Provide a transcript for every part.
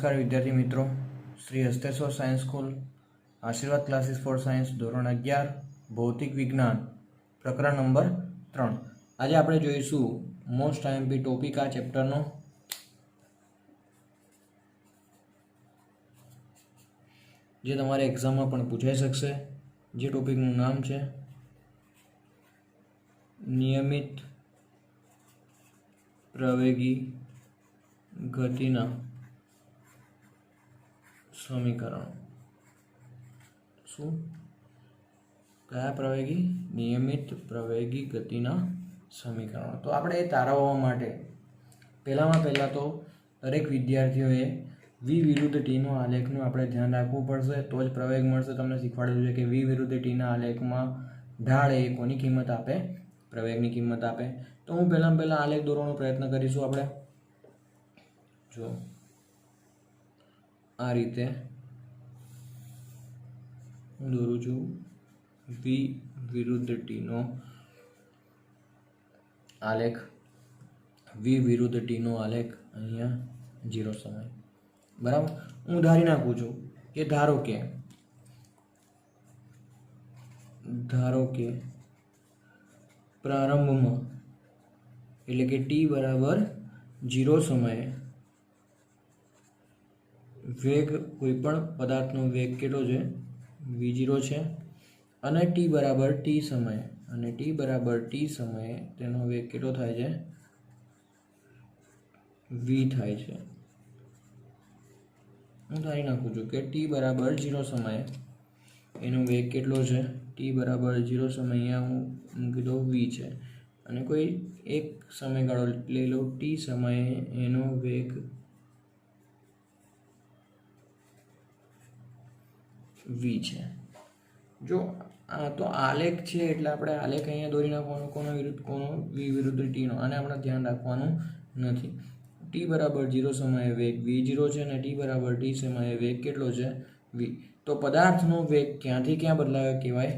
नमस्कार विद्यार्थी मित्रों, श्री हस्तेश्वर सायन्स स्कूल आशीर्वाद क्लासेस फॉर सायन्स धोरण 11 भौतिक विज्ञान प्रकरण नंबर 3। आज આપણે જોઈશું મોસ્ટ આઈએમપી ટોપિક આ ચેપ્ટરનો, જે તમારે એક્ઝામમાં પણ પૂછાઈ શકશે। જે ટોપિકનું નામ છે નિયમિત પ્રવેગી ગતિના સમીકરણ। શું? કયા પ્રવેગી? નિયમિત પ્રવેગી ગતિના સમીકરણો। તો આપણે એ તારવવા માટે પહેલાં તો દરેક વિદ્યાર્થીઓએ વી વિરુદ્ધ ટીનો આલેખનું આપણે ધ્યાન રાખવું પડશે, તો જ પ્રવેગ મળશે। તમને શીખવાડેલું છે કે વી વિરુદ્ધ ટીના આલેખમાં ઢાળ એ કોની કિંમત આપે? પ્રવેગની કિંમત આપે। તો હું પહેલાં આલેખ દોરવાનો પ્રયત્ન કરીશું। આપણે જો આ રીતે હું દોરું છું વી વિરુદ્ધ ટીનો આલેખ। વી વિરુદ્ધ ટીનો આલેખ અહીંયા 0 સમય, બરાબર। હું ધારી નાખું છું કે ધારો કે પ્રારંભમાં એટલે કે ટી બરાબર 0 સમયે વેગ, કોઈ પણ પદાર્થનો વેગ કેટલો છે? v0 છે, અને ટી બરાબર ટી સમયે તેનો વેગ કેટલો થાય છે? v થાય છે। હું ધારી નાખું છું કે ટી બરાબર 0 સમયે એનો વેગ કેટલો છે? ટી બરાબર 0 સમય અહીંયા હું મૂકી દઉં v છે, અને કોઈ એક સમયગાળો લઈ લો ટી સમયે એનો વેગ v છે। જો આ તો આલેખ છે એટલે આપણે આલેખ અહીંયા દોરી નાખવાનો, કોનો? v વિરુદ્ધ ટીનો। આને આપણે ધ્યાન રાખવાનું નથી। ટી બરાબર 0 સમયે વેગ v0 છે, અને ટી બરાબર ટી સમયે વેગ કેટલો છે? v। તો પદાર્થનો વેગ ક્યાંથી ક્યાં બદલાયો કહેવાય?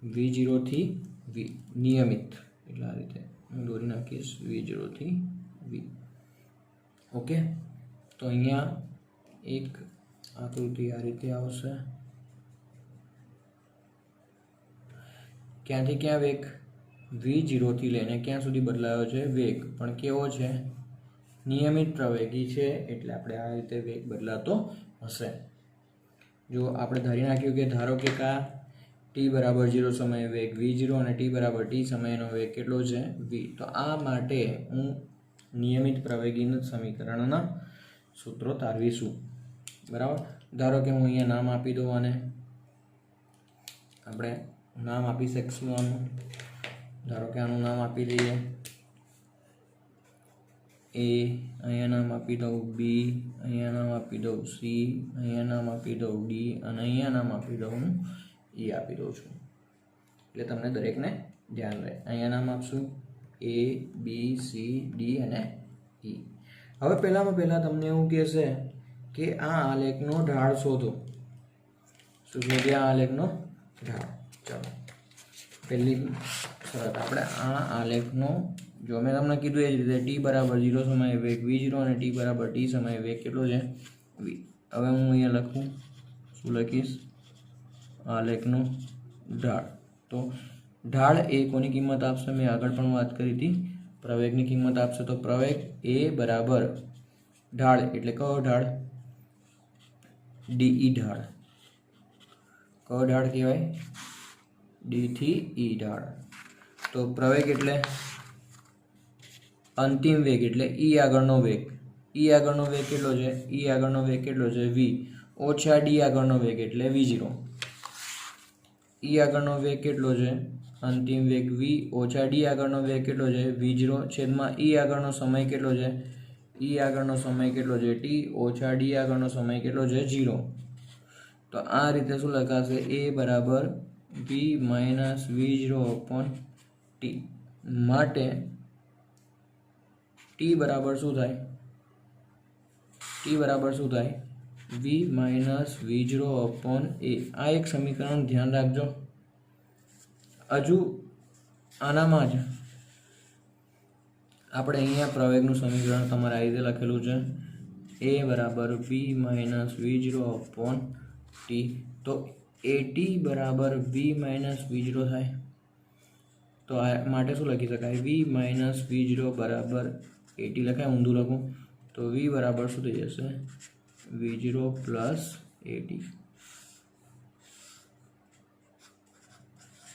v0 થી v, નિયમિત। એટલે આ રીતે હું દોરી નાખીશ v0 થી v। ઓકે, તો અહીંયા એક આકૃતિ આ રીતે આવશે। ક્યાંથી ક્યાં વેગ? v0 થી લઈને ક્યાં સુધી બદલાયો છે વેગ? પણ કેવો છે? નિયમિત પ્રવેગી છે, એટલે આપણે આ રીતે વેગ બદલાતો હશે। જો આપણે ધારી નાખ્યું કે ધારો કે ટી બરાબર 0 સમયે વેગ v0 અને ટી બરાબર ટી સમયનો વેગ કેટલો છે? v। તો આ માટે હું નિયમિત પ્રવેગીના સમીકરણના સૂત્રો તારવીશું, બરાબર। ધારો કે હું અહીંયા નામ આપી દઉં, અને આપણે નામ આપી શકશું આનું। ધારો કે આનું નામ આપી દઈએ a, અહીંયા નામ આપી દઉં b, અહીંયા નામ આપી દઉં c, અહીંયા નામ આપી દઉં d, અને અહીંયા નામ આપી દઉં હું e આપી દઉં છું, એટલે તમને દરેકને ધ્યાન રહે। અહીંયા નામ આપશું a, b, c, d અને e। હવે પહેલાં તમને એવું કહેશે કે આ આલેખનો ઢાળ શોધો। શું શોધીએ? આ આલેખનો ઢાળ। ચાલો, પહેલી શરત આપણે આ આલેખનો, જો મેં તમને કીધું એ જ રીતે ટી બરાબર 0 સમયે વેગ v0 અને ટી બરાબર ટી સમયે વેગ કેટલો છે? v। હવે હું અહીંયા લખું, શું લખીશ? આલેખનો ઢાળ। તો ઢાળ એ કોની કિંમત આપશે? મેં આગળ પણ વાત કરી હતી, પ્રવેગની કિંમત આપશે। તો પ્રવેગ એ બરાબર ઢાળ એટલે કયો ઢાળ? ડી ઢાળ। કયો ઢાળ કહેવાય? ડી થી ઈ ઢાળ। તો પ્રવેગ એટલે અંતિમ વેગ, એટલે ઈ આગળનો વેગ। ઈ આગળનો વેગ કેટલો છે? ઈ આગળનો વેગ કેટલો છે? v ઓછા ડી આગળનો વેગ એટલે v0। ઈ આગળનો વેગ કેટલો છે? અંતિમ વેગ v ઓછા ડી આગળનો વેગ કેટલો છે? v0 છેદમાં ઈ આગળનો સમય કેટલો છે? ઈ આગળનો સમય કેટલો છે? t ઓછા ડી આગળનો સમય કેટલો છે? 0। તો આ રીતે શું લખાશે? a બરાબર v minus v0 upon T. માટે ટી બરાબર શું થાય? ટી બરાબર શું થાય? v minus v0 upon a। આ એક સમીકરણ ધ્યાન રાખજો। હજુ આનામાં જ આપણે અહીંયા પ્રવેગનું સમીકરણ તમારે આ રીતે લખેલું છે ए बराबर v minus V0 upon t. तो AT बराबर V माइनस V0 थाय। तो आ माटे शुं लखी शकाय V माइनस V0 बराबर AT लखाय ऊंधું लखूं तो V बराबर शुं थई जशे V0 प्लस AT।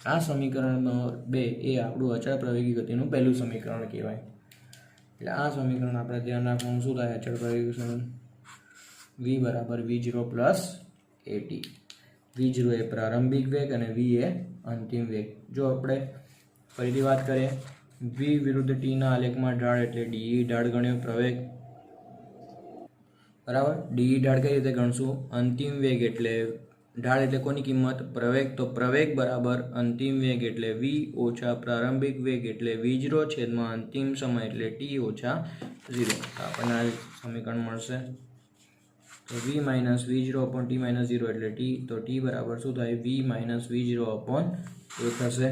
आ समीकरण नंबर 2 ए आपणुं अचळ प्रवेगी गतिनुं पहेલું समीकरण कहेवाय। એટલે આ સમીકરણ આપણે ધ્યાન રાખવાનું શું થાય અચળ પ્રવેગી સમીકરણ V બરાબર V0 પ્લસ AT। V0 એ પ્રારંભિક વેગ અને V એ અંતિમ વેગ। જો આપણે ફરીથી વાત કરીએ V વિરુદ્ધ T ના આલેખમાં ઢાળ એટલે DE ઢાળ ગણ્યો પ્રવેગ બરાબર। DE ઢાળ કઈ રીતે ગણશું અંતિમ વેગ એટલે ढाल एटले कोनी किंमत प्रवेग तो प्रवेग बराबर अंतिम वेग एटले v ओछा प्रारंभिक वेग एटले v0 छेदमां अंतिम समय एटले t ओछा 0। आपणे आ समीकरण मळशे तो v minus v0 upon t minus 0 एटले t। तो t बराबर शुं थाय v minus v0 upon a थशे।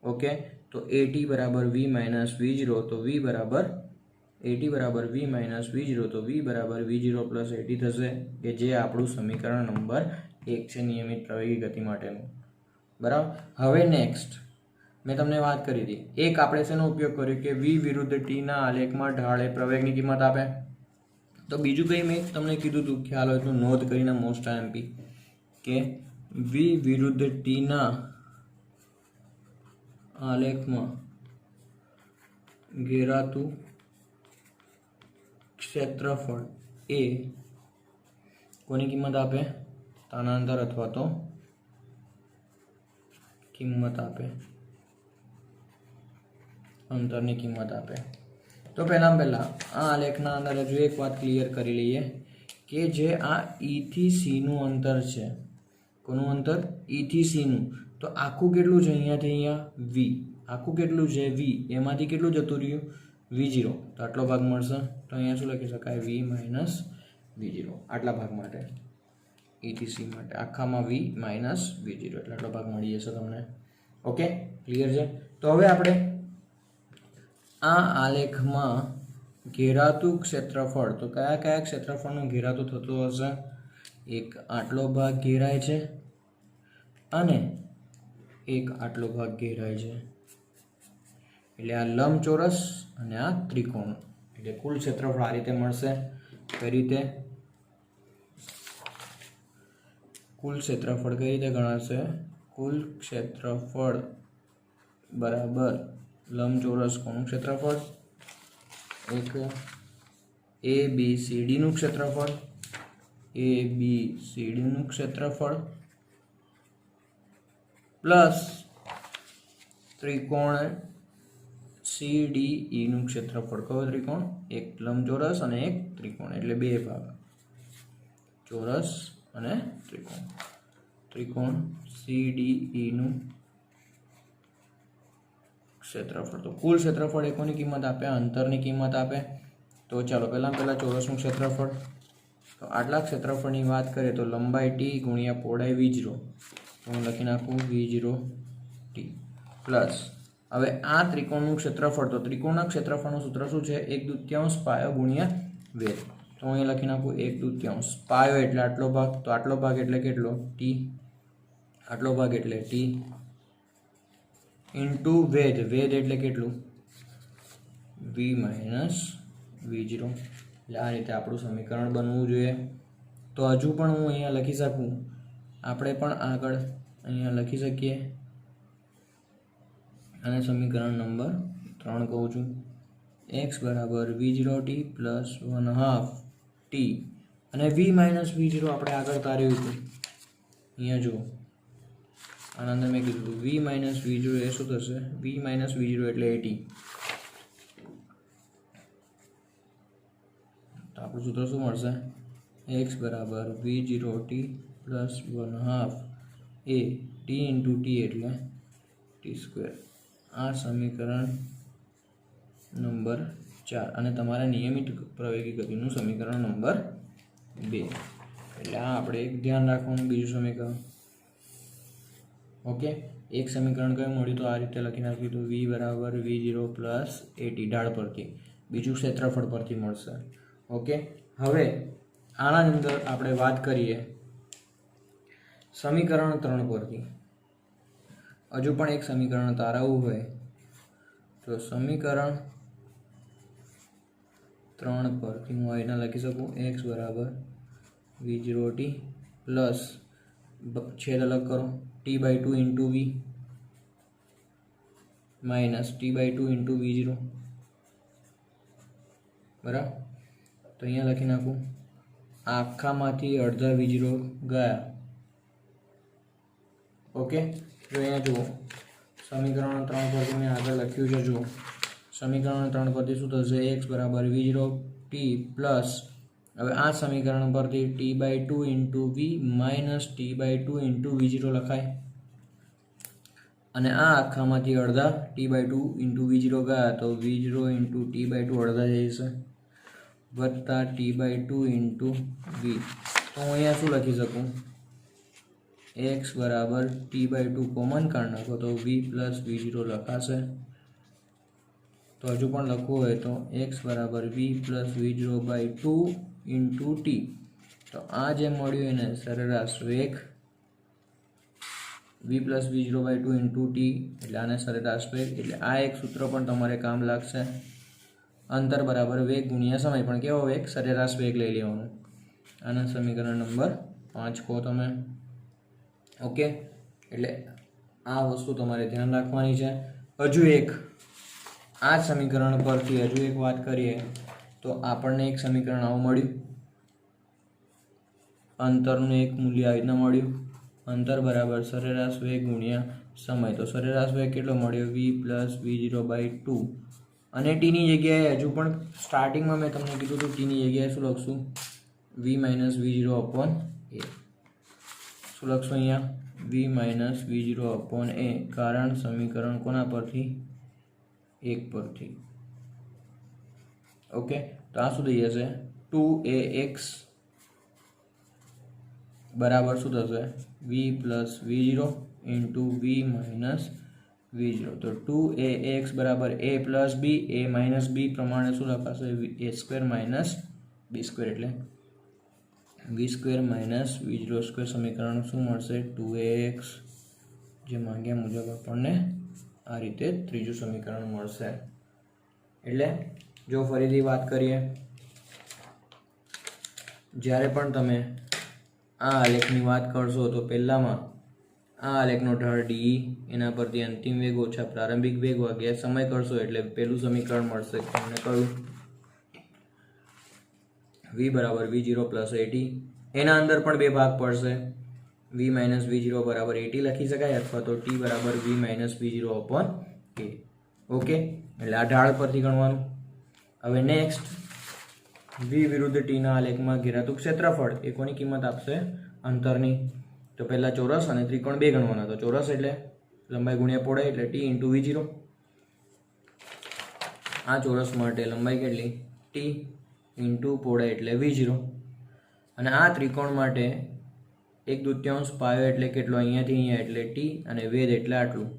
ओके तो at बराबर v माइनस v0 तो v बराबर AT बराबर v माइनस v0 तो v बराबर v0 प्लस AT थशे के जे आपणुं समीकरण नंबर 1 छे नियमित प्रवेगी गति माटेनुं बराबर। हवे नेक्स्ट मैं तमने बात करी थी एक आपणे शेनो उपयोग कर्यो के v विरुद्ध t ना आलेखमां ढाळे प्रवेगनी किंमत आपे। तो बीजुं कई मैं तमने कीधुं तुं ख्याल होय तो नोंध करीने मोस्ट एमपी के v विरुद्ध t ना आलेखमां घेरातुं क्षेत्रफळ ए कोनी किंमत आपे स्थानांतर अथवा तो किंमत आपे अंतरनी किंमत आपे। तो पहला आ आलेखना अंदर हजू एक बात क्लियर करी लीए कि जे आ ई थी सी नु अंतर छे कोनु अंतर ई थी सी नु तो आखू केटलुं छे अहींयाथी अहींया वी आखू केटलुं छे वी एमांथी केटलुं जतुं रह्युं V0 तो आटलो भाग मळशे। तो अहींया शुं लखी शकाय V माइनस V0 आटला भाग माटे ETC माटे आखामां V माइनस V0 એટલે આટલો ભાગ મળી જશે તમને। ओके क्लियर છે। तो હવે આપણે આ આલેખમાં घेरातुं क्षेत्रफळ तो कया कया क्षेत्रफळनुं घेरातुं थतुं हशे एक आटलो भाग घेराय छे અને એક આટલો ભાગ घेराय छे એટલે આ લંબચોરસ અને આ ત્રિકોણ એટલે કુલ ક્ષેત્રફળ આ રીતે મળશે। કઈ રીતે कुल क्षेत्रफळ कई रीते गणाशे कुल क्षेत्रफळ बराबर लंबचोरस कोनु क्षेत्रफळ एक ABCD नु क्षेत्रफळ ABCD नु क्षेत्रफळ प्लस त्रिकोण CDE नु क्षेत्रफळ। कयो त्रिकोण एक लंबचोरस અને એક ત્રિકોણ એટલે બે ભાગ ચોરસ અને ત્રિકોણ त्रिकोण CDE नु क्षेत्रफळ। तो कुल क्षेत्रफळ एकोनी किंमत आपे अंतरनी किंमत आपे। तो चलो पहला चौरसनुं क्षेत्रफळ तो आटला क्षेत्रफळनी वात करीए तो लंबाई t गुणिया पहोळाई V0 तो हूँ लखी नाखुं V0 t प्लस हवे आ त्रिकोणनुं क्षेत्रफळ तो त्रिकोणना क्षेत्रफळनुं सूत्र शुं छे 1/2 पायो गुणिया वेध। तो अहीं लखी नाखुं 1/2 पायो एटले आटलो भाग तो आटलो भाग एटले केटलो t आटलो भाग एटले t इंटू वेध वेध एटले केटलुं v माइनस V0 એટલે આ રીતે આપણું સમીકરણ બનવું જોઈએ। તો હજુ પણ હું અહીંયા લખી શકું આપણે પણ આગળ અહીંયા લખી શકીએ અને સમીકરણ નંબર 3 કહું છું x બરાબર V0t પ્લસ 1/2 t અને v માઇનસ V0 આપણે આગળ તાર્યું હતું અહીંયા જુઓ આના અંદર મેં કીધું v માઇનસ V0 એ શું થશે v માઇનસ V0 એટલે AT। तो आपणुं सूत्र शुं मळशे x बराबर V0t plus 1/2 a t into t एटले t²। आ समीकरण नंबर 4 અને તમારે નિયમિત પ્રવેગી ગતિનું સમીકરણ નંબર 2 એટલે આ આપણે એક ધ્યાન રાખવાનું બીજું સમીકરણ। ओके एक समीकरण कયું મળ્યું તો આ રીતે લખી નાખ્યું તો v बराबर V0 प्लस AT ढाळ परथी बीजું क्षेत्रफळ परथी મળશે। ओके હવે આના અંદર આપણે વાત કરીએ સમીકરણ 3 પરથી. હજુ પણ એક સમીકરણ તારવવું હોય તો સમીકરણ 3 પરથી હું અહીંના લખી શકું x બરાબર v0t પ્લસ છેદ અલગ કરો t/2 into v minus t/2 into v0 બરાબર. તો અહીંયા લખી નાખું આખામાંથી અડધા v0 ગયા. ઓકે, તો અહીંયા જુઓ સમીકરણ 3 પરથી મેં આગળ લખ્યું છે. જુઓ સમીકરણ 3 પરથી શું થશે x બરાબર v0t પ્લસ હવે આ સમીકરણ પરથી t/2 into v minus t/2 into v0 લખાય અને આ આખામાંથી અડધા t/2 ઇન્ટુ v0 ગયા તો v0 ઇન્ટુ t/2 અડધા જશે વત્તા t/2 ઇન્ટુ v. તો હું અહીંયા શું લખી શકું x બરાબર t/2 કોમન કાઢી નાખો તો v પ્લસ v0 લખાશે. તો હજુ પણ લખવું હોય તો x બરાબર v plus v0/2 into t. તો આ જે મળ્યું એને સરેરાશ વેગ v plus v0/2 into t એટલે આને સરેરાશ વેગ. એટલે આ એક સૂત્ર પણ તમારે કામ લાગશે. અંતર બરાબર વેગ ગુણ્યા સમય. પણ કેવો વેગ? સરેરાશ વેગ લઈ લેવાનો. આના સમીકરણ નંબર 5 કહો તમે. ઓકે, એટલે આ વસ્તુ તમારે ધ્યાન રાખવાની છે. હજુ એક આ સમીકરણ પરથી હજુ એક વાત કરીએ તો આપણને એક સમીકરણ આવું મળ્યું. અંતરનું એક મૂલ્ય આવી રીતના મળ્યું. અંતર બરાબર સરેરાશ વેગ ગુણ્યા સમય. તો સરેરાશ વેગ કેટલો મળ્યો? v પ્લસ v0/2 અને ટીની જગ્યાએ હજુ પણ સ્ટાર્ટિંગમાં મેં તમને કીધું હતું ટીની જગ્યાએ શું લખશું? v minus v0 upon a. શું લખશું અહીંયા? v minus v0 upon a. કારણ સમીકરણ કોના પરથી? 1 પરથી. ઓકે, તો આ શું થઈ જશે? 2ax બરાબર શું થશે? v plus v0 into v minus v0. તો 2ax બરાબર a plus b. a minus b પ્રમાણે શું લખાશે? a square minus b square એટલે v square minus v0 square. સમીકરણ શું મળશે? 2ax જે માંગ્યા મુજબ આપણને આ રીતે ત્રીજું સમીકરણ મળશે. એટલે જો ફરીથી વાત કરીએ, જ્યારે પણ તમે આ આલેખની વાત કરશો તો પહેલામાં આ આલેખનો ઢાળ ડી, એના પરથી અંતિમ વેગ ઓછા પ્રારંભિક વેગ વાગ્યા સમય કરશો એટલે પહેલું સમીકરણ મળશે તમને કયું? v બરાબર v0 પ્લસ at. એના અંદર પણ બે ભાગ પડશે. v માઇનસ v0 બરાબર at લખી શકાય અથવા તો t બરાબર v minus v0 upon a. Okay, એટલે આ ઢાળ પરથી ગણવાનું. હવે નેક્સ્ટ v વિરુદ્ધ t ના આલેખમાં ઘેરાતું ક્ષેત્રફળ એ કોની કિંમત આપશે? અંતરની. તો પહેલા ચોરસ અને ત્રિકોણ બે ગણવાના. તો ચોરસ એટલે લંબાઈ ગુણ્યા પહોળાઈ એટલે t ઇન્ટુ v0. આ ચોરસ માટે લંબાઈ કેટલી? t ઇન્ટુ પહોળાઈ એટલે v0. અને આ ત્રિકોણ માટે 1/2 પાયો એટલે કેટલો? અહીંયાથી અહીંયા એટલે t અને વેધ એટલે આટલું.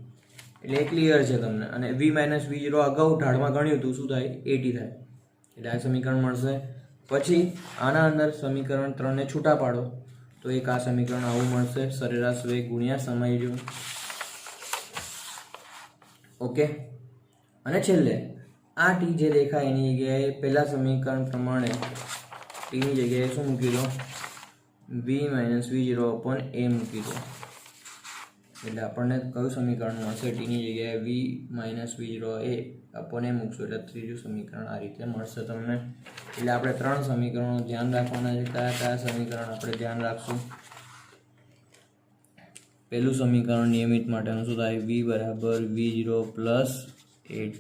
એટલે એ ક્લિયર છે તમને. અને v માઇનસ v0 અગાઉ ઢાળમાં ગણ્યું હતું, શું થાય? 80 થાય. એટલે આ સમીકરણ મળશે. પછી આના અંદર સમીકરણ 3 ને છૂટા પાડો તો એક આ સમીકરણ આવું મળશે, સરેરાશ વેગ ગુણ્યા સમય જેવું. ઓકે, અને છેલ્લે આ ટી જે દેખાય એની જગ્યાએ પહેલા સમીકરણ પ્રમાણે ટીની જગ્યાએ શું મૂકી દો? v minus v0 upon a મૂકી દો. એટલે આપણને કયું સમીકરણ મળશે? ટીની જગ્યાએ v minus v0 a upon a મૂકશું એટલે ત્રીજું સમીકરણ આ રીતે મળશે તમને. એટલે આપણે 3 સમીકરણો ધ્યાન રાખવાના છે. કયા કયા સમીકરણ આપણે ધ્યાન રાખશું? પહેલું સમીકરણ નિયમિત માટેનું શું થાય? v બરાબર v0 પ્લસ at.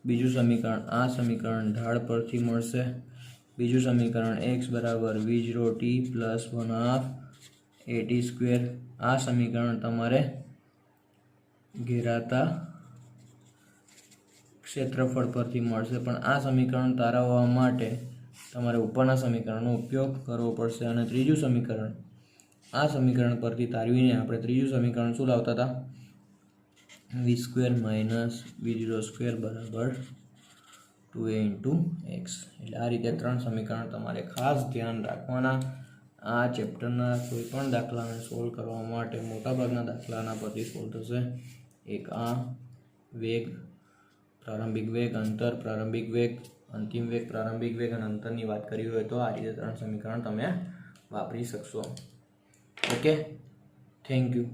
બીજું સમીકરણ આ સમીકરણ ઢાળ પરથી મળશે. બીજું સમીકરણ x બરાબર v0t પ્લસ 1/2 at સ્ક્વેર. આ સમીકરણ તમારે ઘેરાતા ક્ષેત્રફળ પરથી મળશે. પણ આ સમીકરણ તારવવા માટે તમારે ઉપરના સમીકરણનો ઉપયોગ કરવો પડશે. અને ત્રીજું સમીકરણ આ સમીકરણ પરથી તારવીને આપણે ત્રીજું સમીકરણ શું લાવતા હતા? v square minus v0 square બરાબર 2a ઇન્ટુ એક્સ. એટલે આ રીતે 3 સમીકરણ તમારે ખાસ ધ્યાન રાખવાના. આ ચેપ્ટરના કોઈ પણ દાખલાને સોલ્વ કરવા માટે મોટાભાગના દાખલાના પરથી સોલ્વ થશે. એક આ વેગ, પ્રારંભિક વેગ, અંતર, પ્રારંભિક વેગ, અંતિમ વેગ, પ્રારંભિક વેગ અને અંતરની વાત કરી હોય તો આ રીતે 3 સમીકરણ તમે વાપરી શકશો. Okay, thank you.